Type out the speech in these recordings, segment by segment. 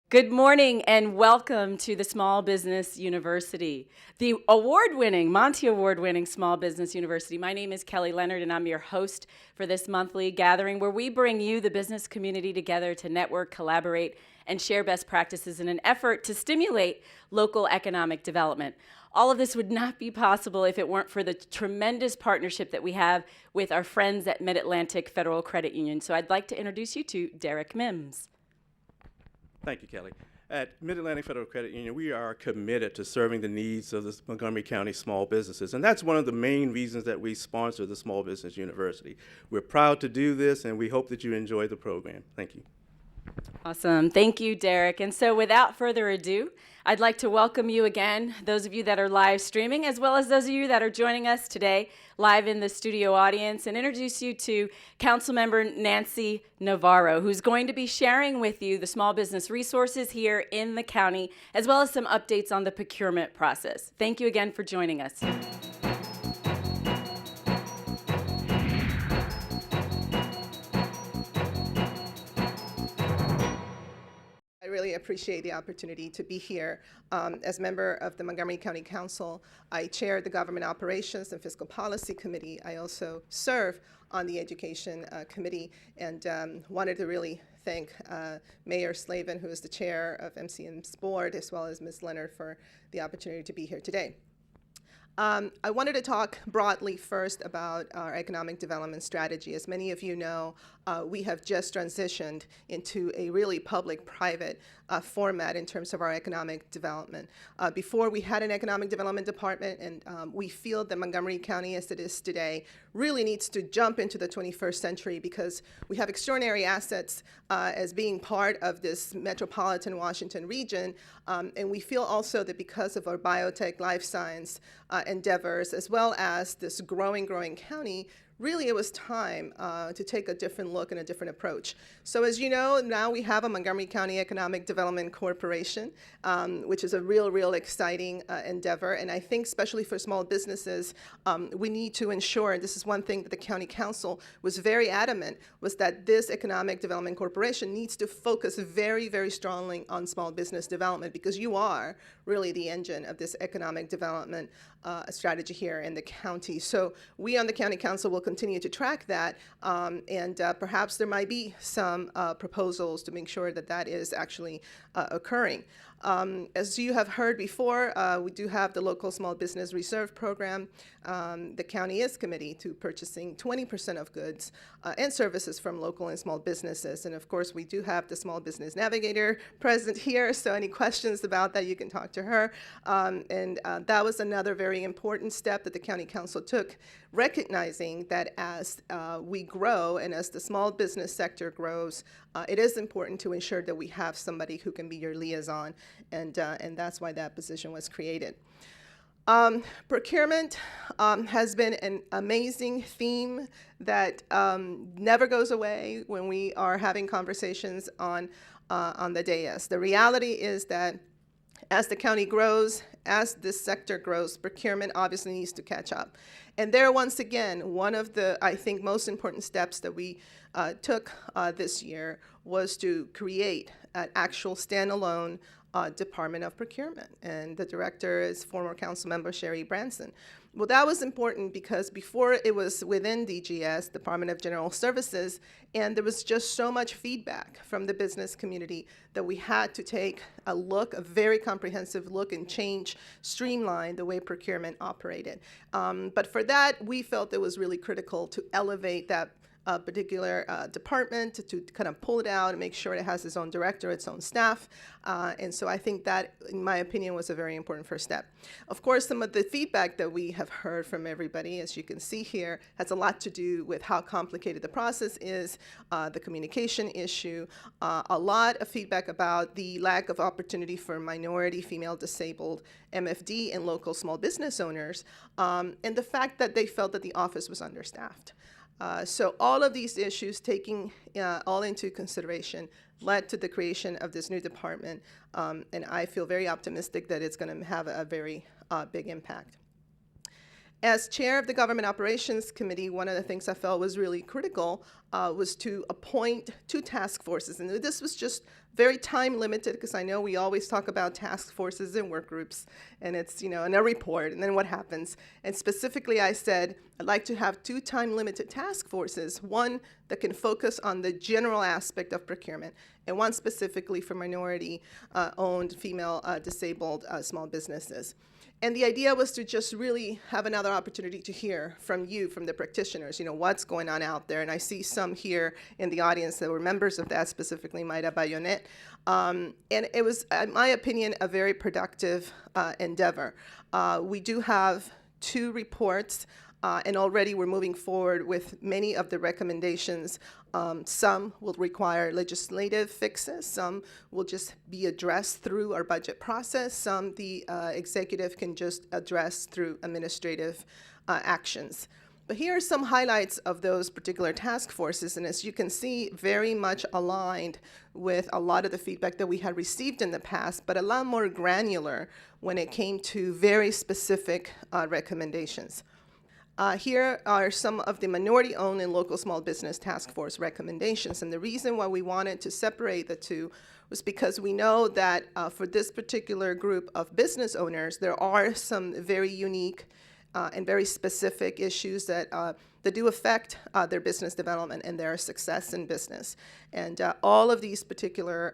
Good morning and welcome to the Small Business University, the Monty Award-winning Small Business University. My name is Kelly Leonard and I'm your host for this monthly gathering where we bring you, the business community, together to network, collaborate, and share best practices in an effort to stimulate local economic development. All of this would not be possible if it weren't for the tremendous partnership that we have with our friends at Mid-Atlantic Federal Credit Union. So I'd like to introduce you to Derek Mims. Thank you, Kelly. At Mid-Atlantic Federal Credit Union, we are committed to serving the needs of the Montgomery County small businesses, and that's one of the main reasons that we sponsor the Small Business University. We're proud to do this, and we hope that you enjoy the program. Thank you. Awesome. Thank you, Derek. And so without further ado, I'd like to welcome you again, those of you that are live streaming, as well as those of you that are joining us today live in the studio audience, and introduce you to Councilmember Nancy Navarro, who's going to be sharing with you the small business resources here in the county, as well as some updates on the procurement process. Thank you again for joining us. I really appreciate the opportunity to be here. As member of the Montgomery County Council, I chair the Government Operations and Fiscal Policy Committee. I also serve on the Education Committee, and wanted to really thank Mayor Slavin, who is the chair of MCM's board, as well as Ms. Leonard for the opportunity to be here today. I wanted to talk broadly first about our economic development strategy. As many of you know, we have just transitioned into a really public-private format in terms of our economic development. Before, we had an economic development department, and we feel that Montgomery County, as it is today, really needs to jump into the 21st century because we have extraordinary assets as being part of this metropolitan Washington region, and we feel also that because of our biotech, life science endeavors, as well as this growing county, really it was time to take a different look and a different approach. So as you know, now we have a Montgomery County Economic Development Corporation, which is a real exciting endeavor. And I think especially for small businesses, we need to ensure, and this is one thing that the County Council was very adamant, was that this Economic Development Corporation needs to focus very strongly on small business development, because you are really the engine of this economic development strategy here in the county. So we on the County Council will continue to track that, and perhaps there might be some proposals to make sure that that is actually occurring. As you have heard before, we do have the local small business reserve program. The county is committed to purchasing 20% of goods and services from local and small businesses. And of course, we do have the small business navigator present here, so any questions about that, you can talk to her. That was another very important step that the county council took, recognizing that as we grow and as the small business sector grows, it is important to ensure that we have somebody who can be your liaison, and that's why that position was created. Procurement has been an amazing theme that never goes away when we are having conversations on the dais. The reality is that as the county grows, as this sector grows, procurement obviously needs to catch up. And there, once again, one of the, I think, most important steps that we took this year was to create an actual standalone Department of Procurement. And the director is former council member Sherry Branson. Well, that was important because before it was within DGS, Department of General Services, and there was just so much feedback from the business community that we had to take a look, a very comprehensive look, and change, streamline the way procurement operated. But for that, we felt it was really critical to elevate that particular department to kind of pull it out and make sure it has its own director, its own staff. And so I think that, in my opinion, was a very important first step. Of course, some of the feedback that we have heard from everybody, as you can see here, has a lot to do with how complicated the process is, the communication issue, a lot of feedback about the lack of opportunity for minority, female, disabled, MFD, and local small business owners, and the fact that they felt that the office was understaffed. So all of these issues, taking all into consideration, led to the creation of this new department, and I feel very optimistic that it's going to have a very big impact. As chair of the Government Operations Committee, one of the things I felt was really critical was to appoint two task forces, and this was just very time limited, because I know we always talk about task forces and work groups, and it's, in a report, and then what happens. And specifically, I said, I'd like to have 2 time limited task forces, one that can focus on the general aspect of procurement, and one specifically for minority owned, female disabled small businesses. And the idea was to just really have another opportunity to hear from you, from the practitioners, what's going on out there. And I see some here in the audience that were members of that, specifically Mayra Bayonet. And it was, in my opinion, a very productive endeavor. We do have 2 reports, and already we're moving forward with many of the recommendations. Some will require legislative fixes. Some will just be addressed through our budget process. Some the executive can just address through administrative actions. But here are some highlights of those particular task forces, and as you can see, very much aligned with a lot of the feedback that we had received in the past, but a lot more granular when it came to very specific recommendations. Here are some of the minority-owned and local small business task force recommendations. And the reason why we wanted to separate the 2 was because we know that for this particular group of business owners, there are some very unique and very specific issues that do affect their business development and their success in business. And all of these particular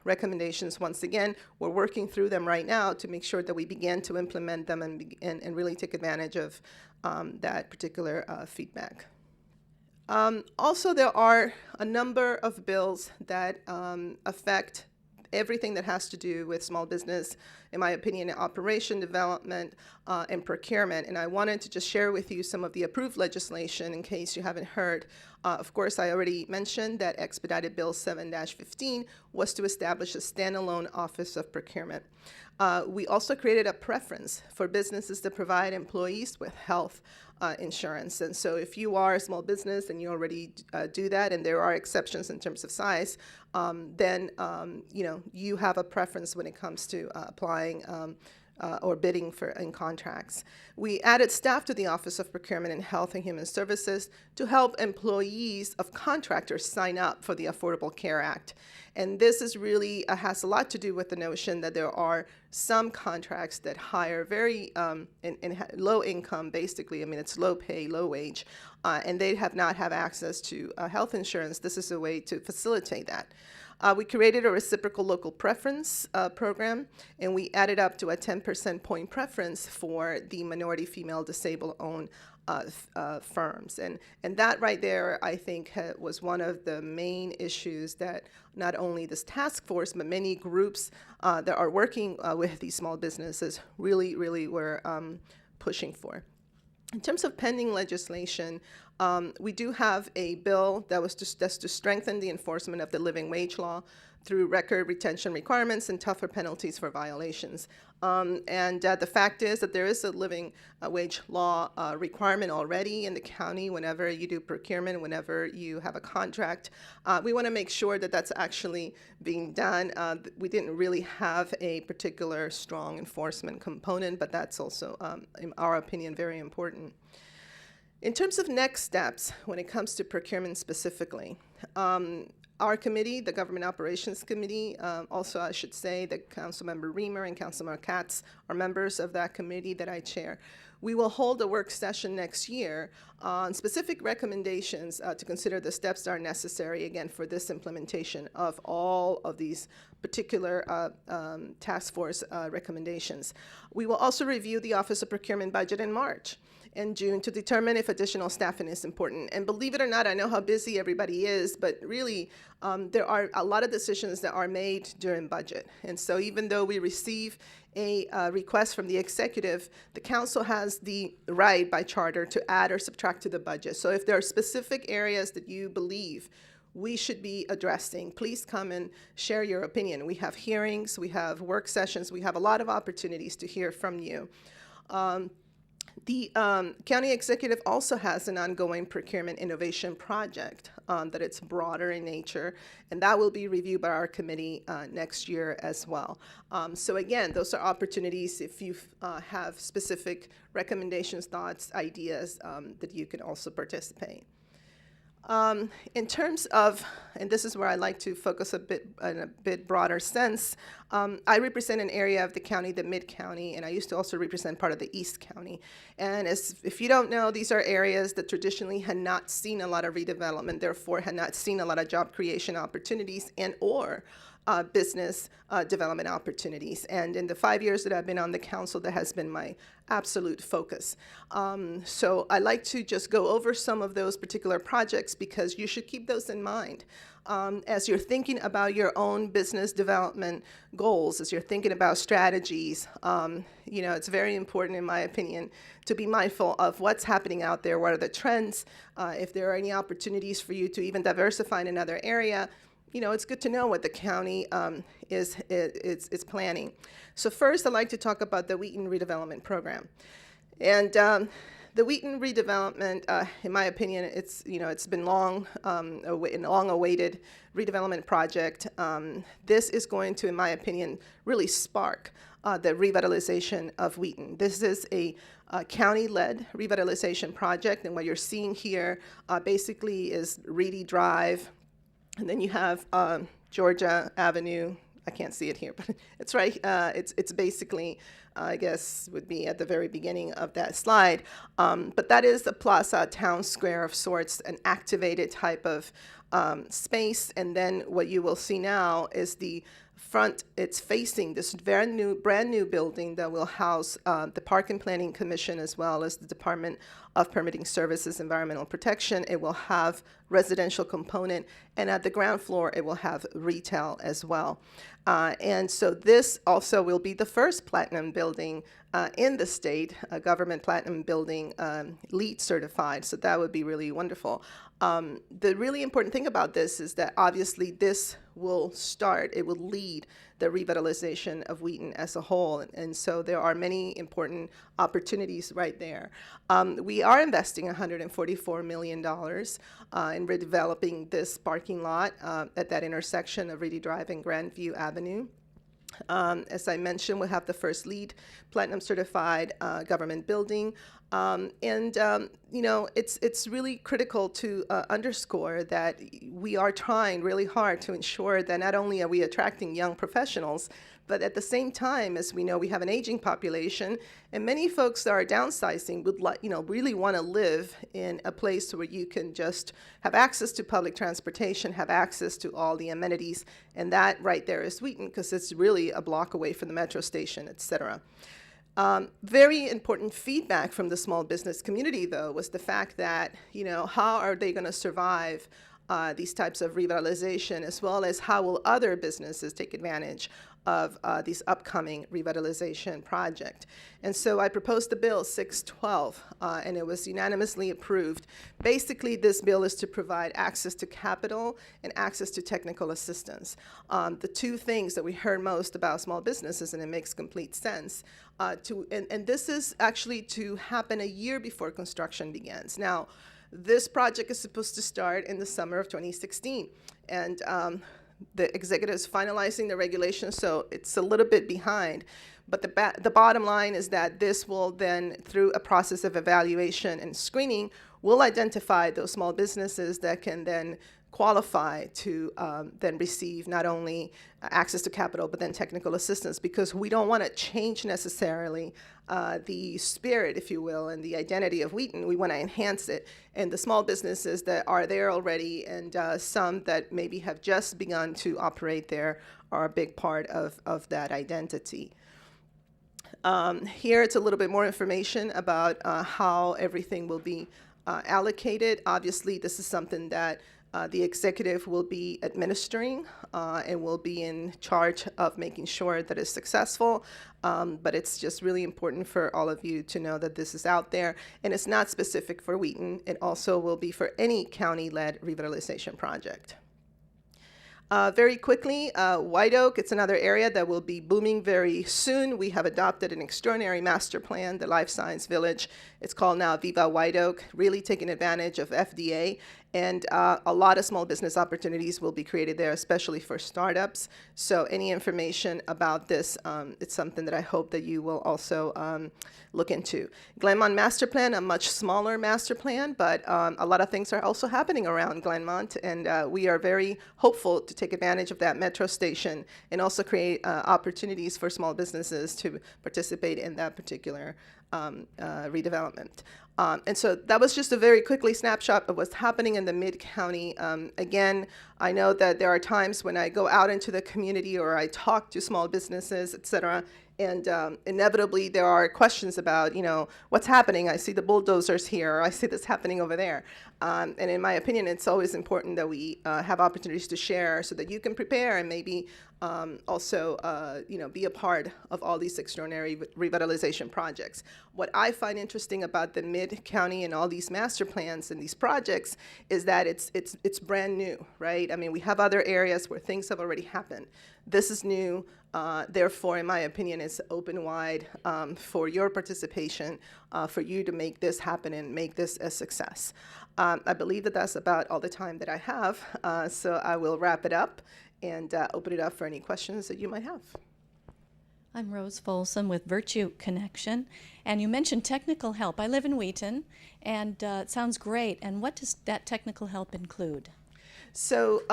recommendations, once again, we're working through them right now to make sure that we begin to implement them and really take advantage of that particular feedback. Also, there are a number of bills that affect everything that has to do with small business, in my opinion, operation, development, and procurement. And I wanted to just share with you some of the approved legislation in case you haven't heard. Of course, I already mentioned that expedited Bill 7-15 was to establish a standalone Office of Procurement. We also created a preference for businesses to provide employees with health insurance. And so if you are a small business and you already do that, and there are exceptions in terms of size, then you have a preference when it comes to applying or bidding in contracts. We added staff to the Office of Procurement in Health and Human Services to help employees of contractors sign up for the Affordable Care Act. And this is really has a lot to do with the notion that there are some contracts that hire very low income, basically. I mean, it's low pay, low wage, and they have not have access to health insurance. This is a way to facilitate that. We created a reciprocal local preference program, and we added up to a 10% point preference for the minority female disabled owned firms. And that right there, I think, was one of the main issues that not only this task force, but many groups that are working with these small businesses really were pushing for. In terms of pending legislation, we do have a bill that's to strengthen the enforcement of the living wage law through record retention requirements and tougher penalties for violations. The fact is that there is a living wage law requirement already in the county whenever you do procurement, whenever you have a contract. We want to make sure that that's actually being done. We didn't really have a particular strong enforcement component, but that's also, in our opinion, very important. In terms of next steps, when it comes to procurement specifically, our committee, the Government Operations Committee, also I should say that Councilmember Reamer and Councilmember Katz are members of that committee that I chair. We will hold a work session next year on specific recommendations to consider the steps that are necessary, again, for this implementation of all of these particular task force recommendations. We will also review the Office of Procurement budget in March and June to determine if additional staffing is important. And believe it or not, I know how busy everybody is, but really there are a lot of decisions that are made during budget. And so even though we receive a request from the executive, the council has the right by charter to add or subtract to the budget. So if there are specific areas that you believe we should be addressing, please come and share your opinion. We have hearings, we have work sessions, we have a lot of opportunities to hear from you. The county executive also has an ongoing procurement innovation project that it's broader in nature, and that will be reviewed by our committee next year as well. So again, those are opportunities if you have specific recommendations, thoughts, ideas that you can also participate. In terms of, and this is where I like to focus a bit in a bit broader sense, I represent an area of the county, the Mid-County, and I used to also represent part of the East County. And if you don't know, these are areas that traditionally had not seen a lot of redevelopment, therefore had not seen a lot of job creation opportunities and or business development opportunities. And in the 5 years that I've been on the council, that has been my absolute focus. So I like to just go over some of those particular projects because you should keep those in mind. As you're thinking about your own business development goals, as you're thinking about strategies, it's very important, in my opinion, to be mindful of what's happening out there, what are the trends, if there are any opportunities for you to even diversify in another area. It's good to know what the county is planning. So first, I'd like to talk about the Wheaton redevelopment program. And the Wheaton redevelopment, in my opinion, it's been long awaited redevelopment project. This is going to, in my opinion, really spark the revitalization of Wheaton. This is a county-led revitalization project, and what you're seeing here basically is Reedy Drive. And then you have Georgia Avenue. I can't see it here, but it's right. It's basically, I guess, would be at the very beginning of that slide. But that is a plaza, town square of sorts, an activated type of space. And then what you will see now is the front. It's facing this brand new building that will house the Park and Planning Commission as well as the Department of Permitting Services, Environmental Protection. It will have residential component, and at the ground floor, it will have retail as well. And so this also will be the first platinum building in the state, a government platinum building, LEED certified. So that would be really wonderful. The really important thing about this is that obviously this will it will lead the revitalization of Wheaton as a whole. And so there are many important opportunities right there. We are investing $144 million in redeveloping this parking lot at that intersection of Reedy Drive and Grandview Avenue. As I mentioned, we'll have the first LEED Platinum certified government building. It's really critical to underscore that we are trying really hard to ensure that not only are we attracting young professionals, but at the same time, as we know, we have an aging population, and many folks that are downsizing would really want to live in a place where you can just have access to public transportation, have access to all the amenities, and that right there is Wheaton, because it's really a block away from the metro station, et cetera. Very important feedback from the small business community, though, was the fact that, how are they going to survive these types of revitalization, as well as how will other businesses take advantage of these upcoming revitalization project. And so I proposed the bill 612, and it was unanimously approved. Basically, this bill is to provide access to capital and access to technical assistance. The two things that we heard most about small businesses, and it makes complete sense. And this is actually to happen a year before construction begins. Now, this project is supposed to start in the summer of 2016, and the executive is finalizing the regulations, so it's a little bit behind. But the bottom line is that this will then, through a process of evaluation and screening, will identify those small businesses that can then qualify to then receive not only access to capital, but then technical assistance, because we don't want to change necessarily the spirit, if you will, and the identity of Wheaton. We want to enhance it. And the small businesses that are there already, and some that maybe have just begun to operate there, are a big part of that identity. Here it's a little bit more information about how everything will be allocated. Obviously, this is something that the executive will be administering and will be in charge of making sure that it's successful. But it's just really important for all of you to know that this is out there, and it's not specific for Wheaton. It also will be for any county-led revitalization project. Very quickly, White Oak, it's another area that will be booming very soon. We have adopted an extraordinary master plan, the Life Science Village. It's called now Viva White Oak, really taking advantage of FDA And a lot of small business opportunities will be created there, especially for startups. So any information about this, it's something that I hope that you will also look into. Glenmont Master Plan, a much smaller master plan, but a lot of things are also happening around Glenmont, and we are very hopeful to take advantage of that metro station and also create opportunities for small businesses to participate in that particular redevelopment. And so that was just a very quickly snapshot of what's happening in the Mid-County. Again, I know that there are times when I go out into the community or I talk to small businesses, et cetera, and inevitably there are questions about, what's happening. I see the bulldozers here, or I see this happening over there. And in my opinion, it's always important that we have opportunities to share so that you can prepare and maybe also, be a part of all these extraordinary revitalization projects. What I find interesting about the Mid-County and all these master plans and these projects is that it's brand new, right? I mean, we have other areas where things have already happened. This is new. Therefore, in my opinion, it's open wide for your participation, for you to make this happen and make this a success. I believe that that's about all the time that I have, so I will wrap it up and open it up for any questions that you might have. I'm Rose Folsom with Virtue Connection, and you mentioned technical help. I live in Wheaton, and it sounds great. And what does that technical help include? So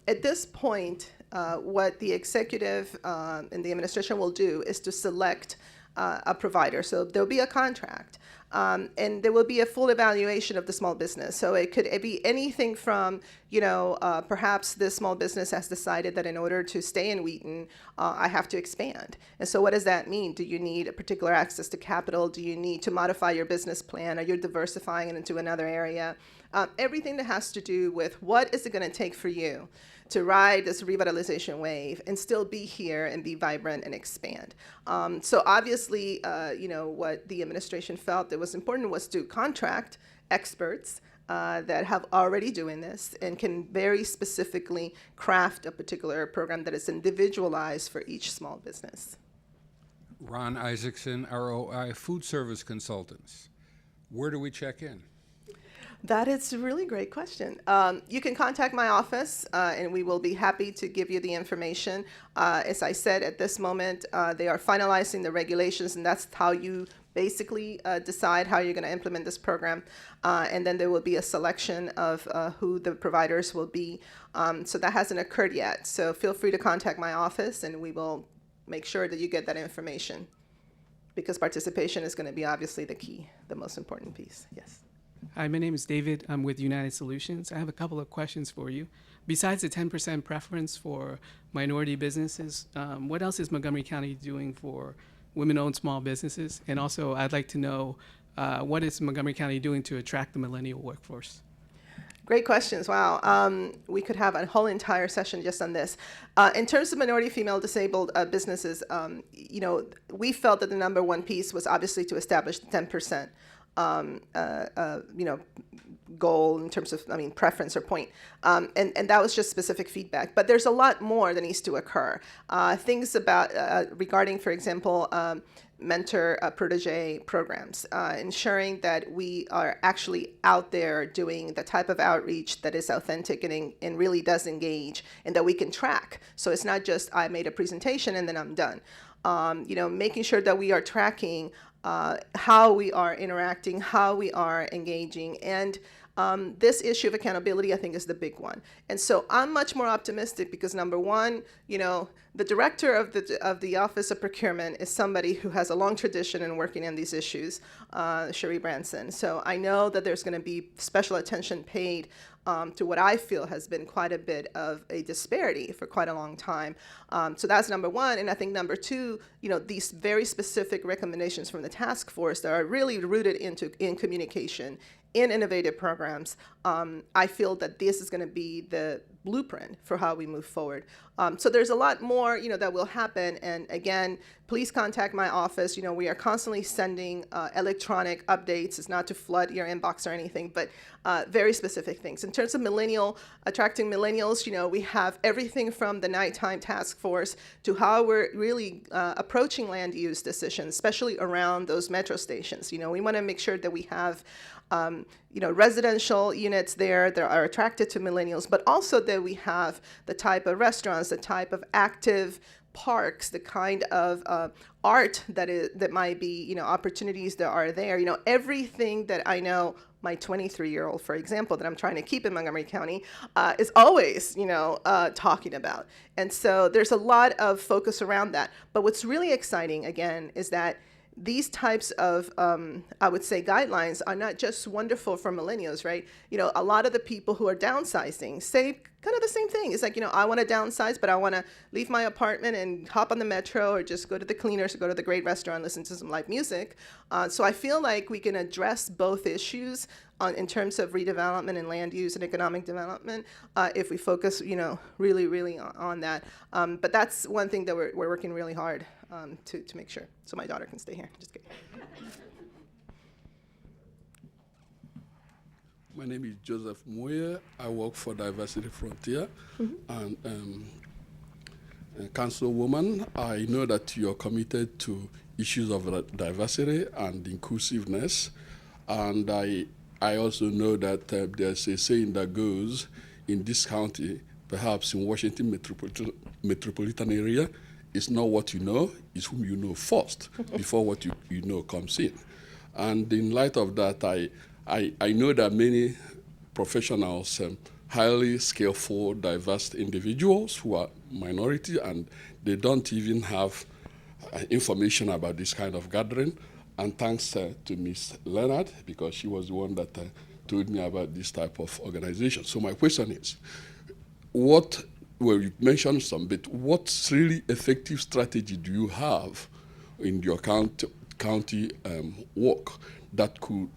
at this point, what the executive and the administration will do is to select a provider. So there'll be a contract, and there will be a full evaluation of the small business. So it could be anything from, perhaps this small business has decided that in order to stay in Wheaton, I have to expand. And so what does that mean? Do you need a particular access to capital? Do you need to modify your business plan? Are you diversifying it into another area? Everything that has to do with what is it going to take for you to ride this revitalization wave and still be here and be vibrant and expand. So obviously, what the administration felt that was important was to contract experts that have already doing this and can very specifically craft a particular program that is individualized for each small business. Ron Isaacson, ROI Food Service Consultants. Where do we check in? That is a really great question. You can contact my office, and we will be happy to give you the information. As I said, at this moment, they are finalizing the regulations, and that's how you basically decide how you're going to implement this program. And then there will be a selection of who the providers will be. So that hasn't occurred yet. So feel free to contact my office, and we will make sure that you get that information, because participation is going to be obviously the key, the most important piece. Yes. Hi, my name is David. I'm with United Solutions. I have a couple of questions for you. Besides the 10% preference for minority businesses, what else is Montgomery County doing for women-owned small businesses? And also, I'd like to know what is Montgomery County doing to attract the millennial workforce? Great questions. Wow. We could have a whole entire session just on this. In terms of minority, female, disabled businesses, we felt that the number one piece was obviously to establish the 10%. Goal in terms of, preference or point. And that was just specific feedback. But there's a lot more that needs to occur. Things about regarding, for example, mentor protege programs, ensuring that we are actually out there doing the type of outreach that is authentic and really does engage, and that we can track. So it's not just I made a presentation and then I'm done. Making sure that we are tracking how we are interacting, how we are engaging, and this issue of accountability, I think, is the big one. And so I'm much more optimistic because, number one, the director of the Office of Procurement is somebody who has a long tradition in working on these issues, Sherry Branson. So I know that there's going to be special attention paid to what I feel has been quite a bit of a disparity for quite a long time. So that's number one. And I think number two, these very specific recommendations from the task force that are really rooted in communication, in innovative programs. I feel that this is going to be the blueprint for how we move forward. So there's a lot more, that will happen. And again, please contact my office. We are constantly sending electronic updates. It's not to flood your inbox or anything, but very specific things. In terms of attracting millennials, we have everything from the nighttime task force to how we're really approaching land use decisions, especially around those metro stations. We want to make sure that we have residential units there that are attracted to millennials, but also that we have the type of restaurants, the type of active parks, the kind of art that might be, opportunities that are there. Everything that I know my 23-year-old, for example, that I'm trying to keep in Montgomery County, is always, talking about. And so there's a lot of focus around that. But what's really exciting, again, is that these types of, I would say, guidelines are not just wonderful for millennials, right? A lot of the people who are downsizing say kind of the same thing. It's like, I want to downsize, but I want to leave my apartment and hop on the metro or just go to the cleaners or go to the great restaurant, listen to some live music. So I feel like we can address both issues in terms of redevelopment and land use and economic development if we focus, really, really on that. But that's one thing that we're working really hard to make sure. So my daughter can stay here. Just kidding. My name is Joseph Moyer. I work for Diversity Frontier. And Councilwoman, I know that you're committed to issues of diversity and inclusiveness. And I also know that there's a saying that goes in this county, perhaps in Washington metropolitan area, it's not what you know, it's whom you know first before what you know comes in. And in light of that, I know that many professionals, highly skillful, diverse individuals who are minority, and they don't even have information about this kind of gathering. And thanks to Ms. Leonard, because she was the one that told me about this type of organization. So my question is, you mentioned some bit, what really effective strategy do you have in your county work that could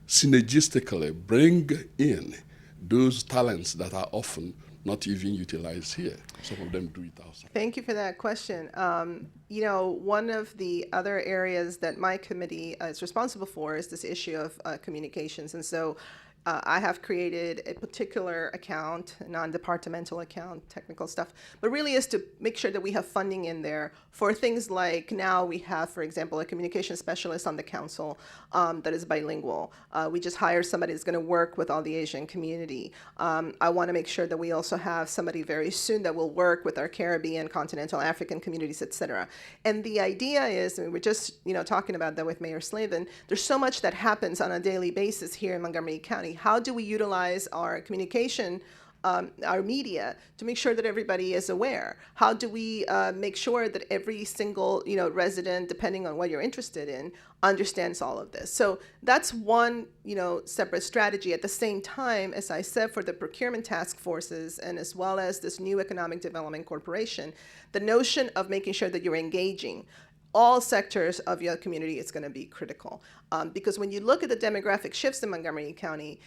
synergistically bring in those talents that are often not even utilized here? Some of them do it outside. Thank you for that question. One of the other areas that my committee is responsible for is this issue of communications. And so I have created a particular account, a non-departmental account, technical stuff, but really is to make sure that we have funding in there for things like now we have, for example, a communication specialist on the council that is bilingual. We just hired somebody that's going to work with all the Asian community. I want to make sure that we also have somebody very soon that will work with our Caribbean, continental African communities, et cetera. And the idea is, and we're just talking about that with Mayor Slavin, there's so much that happens on a daily basis here in Montgomery County. How do we utilize our communication, our media, to make sure that everybody is aware? How do we make sure that every single resident, depending on what you're interested in, understands all of this? So that's one separate strategy. At the same time, as I said, for the procurement task forces and as well as this new economic development corporation, the notion of making sure that you're engaging all sectors of your community is going to be critical. Because when you look at the demographic shifts in Montgomery County,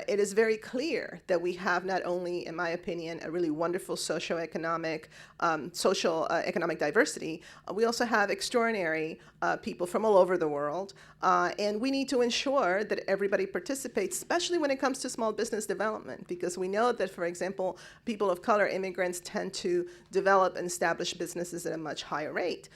it is very clear that we have not only, in my opinion, a really wonderful socioeconomic, economic diversity, we also have extraordinary people from all over the world. And we need to ensure that everybody participates, especially when it comes to small business development, because we know that, for example, people of color, immigrants, tend to develop and establish businesses at a much higher rate.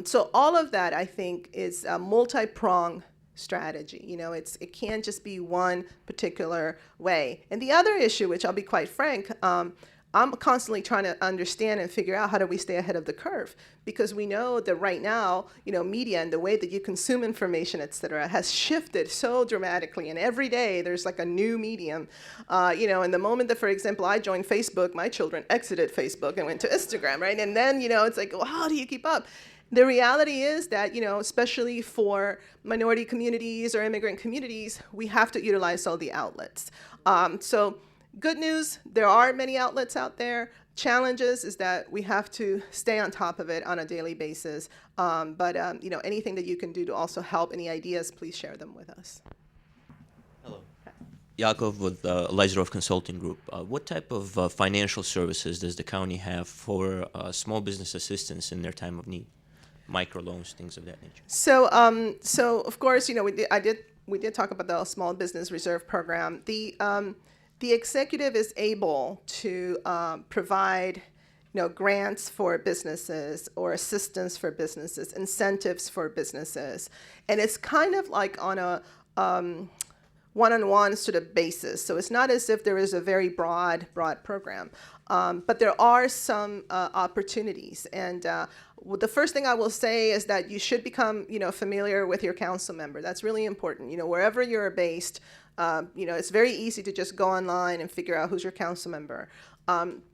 So all of that, I think, is a multi-pronged strategy. It can't just be one particular way. And the other issue, which I'll be quite frank, I'm constantly trying to understand and figure out how do we stay ahead of the curve, because we know that right now, media and the way that you consume information, et cetera, has shifted so dramatically. And every day there's like a new medium, and the moment that, for example, I joined Facebook, my children exited Facebook and went to Instagram, right? And then, it's like, well, how do you keep up? The reality is that, especially for minority communities or immigrant communities, we have to utilize all the outlets. So good news, there are many outlets out there. Challenges is that we have to stay on top of it on a daily basis. But anything that you can do to also help, any ideas, please share them with us. Hello. Yakov with Leislerov Consulting Group. What type of financial services does the county have for small business assistance in their time of need? Microloans, things of that nature. So of course, we did talk about the Small Business Reserve Program. The executive is able to provide, grants for businesses or assistance for businesses, incentives for businesses, and it's kind of like on a one-on-one sort of basis. So it's not as if there is a very broad program, but there are some opportunities. And the first thing I will say is that you should become, familiar with your council member. That's really important. Wherever you're based, it's very easy to just go online and figure out who's your council member.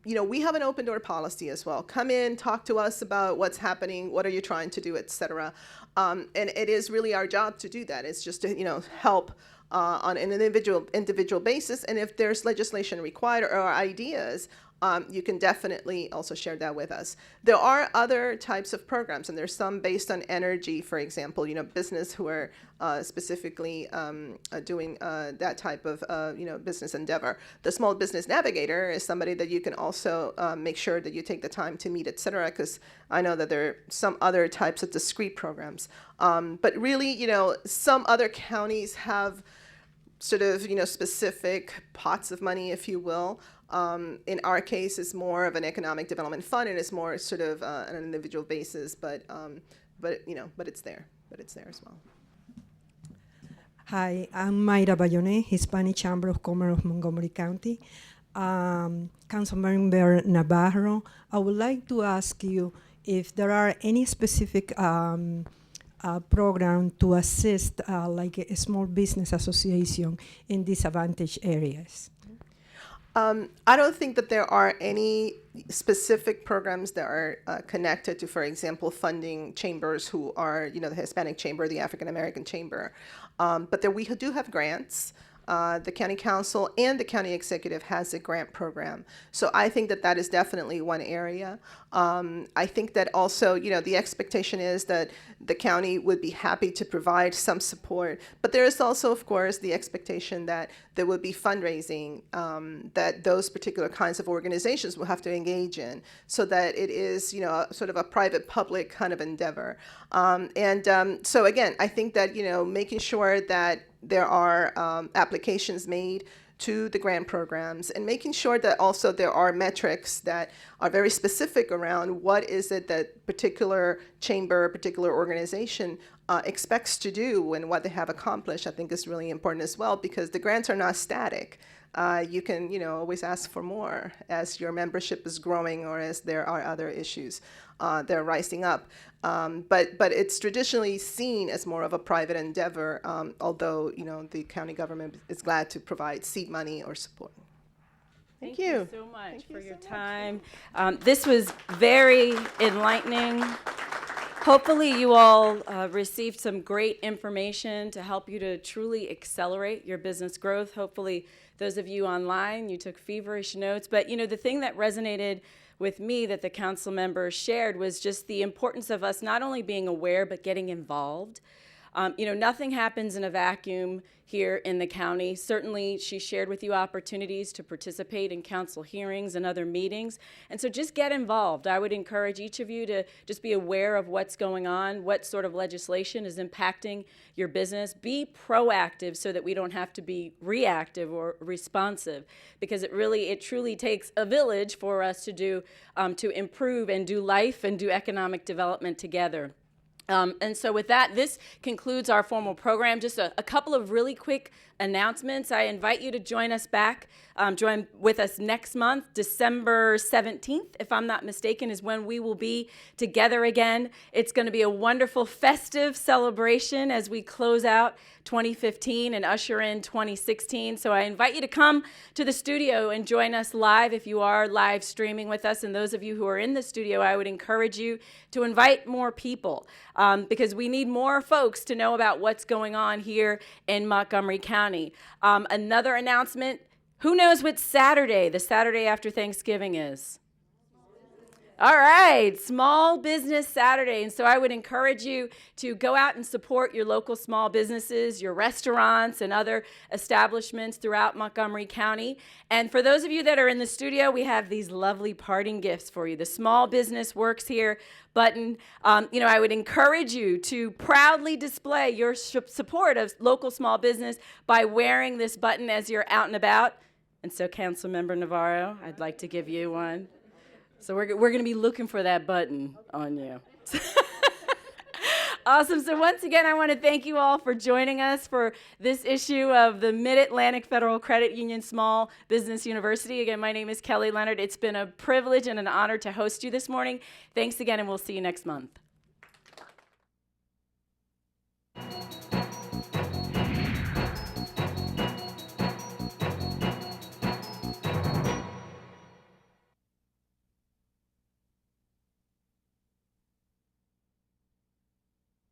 We have an open door policy as well. Come in, talk to us about what's happening, what are you trying to do, et cetera. And it is really our job to do that. It's just to, help on an individual basis. And if there's legislation required or ideas, you can definitely also share that with us. There are other types of programs, and there's some based on energy, for example, business who are specifically doing that type of, business endeavor. The Small Business Navigator is somebody that you can also make sure that you take the time to meet, et cetera, because I know that there are some other types of discrete programs. But really, some other counties have sort of, specific pots of money, if you will. In our case, it's more of an economic development fund, and it's more sort of on an individual basis. But it's there. But it's there as well. Hi, I'm Mayra Bayone, Hispanic Chamber of Commerce of Montgomery County. Councilmember Navarro, I would like to ask you if there are any specific program to assist like a small business association in disadvantaged areas. I don't think that there are any specific programs that are connected to, for example, funding chambers who are, the Hispanic Chamber, the African American Chamber. But we do have grants. The county council and the county executive has a grant program. So I think that is definitely one area. I think that also, the expectation is that the county would be happy to provide some support. But there is also, of course, the expectation that there would be fundraising that those particular kinds of organizations will have to engage in, so that it is, sort of a private-public kind of endeavor. So again, I think that, making sure that there are applications made to the grant programs, and making sure that also there are metrics that are very specific around what is it that particular chamber, particular organization expects to do and what they have accomplished, I think is really important as well, because the grants are not static. You can, always ask for more as your membership is growing or as there are other issues that are rising up. But it's traditionally seen as more of a private endeavor, although, the county government is glad to provide seed money or support. Thank you so much for your time. This was very enlightening. Hopefully you all received some great information to help you to truly accelerate your business growth. Hopefully those of you online, you took feverish notes. But the thing that resonated with me that the council members shared was just the importance of us not only being aware, but getting involved. Nothing happens in a vacuum here in the county. Certainly, she shared with you opportunities to participate in council hearings and other meetings. And so just get involved. I would encourage each of you to just be aware of what's going on, what sort of legislation is impacting your business. Be proactive so that we don't have to be reactive or responsive, because it truly takes a village for us to do, to improve and do life and do economic development together. And so with that, this concludes our formal program. Just a couple of really quick announcements. I invite you to join us back, join with us next month. December 17th, if I'm not mistaken, is when we will be together again. It's going to be a wonderful festive celebration as we close out 2015 and usher in 2016. So I invite you to come to the studio and join us live if you are live streaming with us. And those of you who are in the studio, I would encourage you to invite more people because we need more folks to know about what's going on here in Montgomery County. Another announcement, who knows what Saturday, the Saturday after Thanksgiving is? All right, Small Business Saturday. And so I would encourage you to go out and support your local small businesses, your restaurants, and other establishments throughout Montgomery County. And for those of you that are in the studio, we have these lovely parting gifts for you. The Small Business Works Here button. I would encourage you to proudly display your support of local small business by wearing this button as you're out and about. And so, Councilmember Navarro, I'd like to give you one. So we're going to be looking for that button on you. Awesome. So once again, I want to thank you all for joining us for this issue of the Mid-Atlantic Federal Credit Union Small Business University. Again, my name is Kelly Leonard. It's been a privilege and an honor to host you this morning. Thanks again, and we'll see you next month.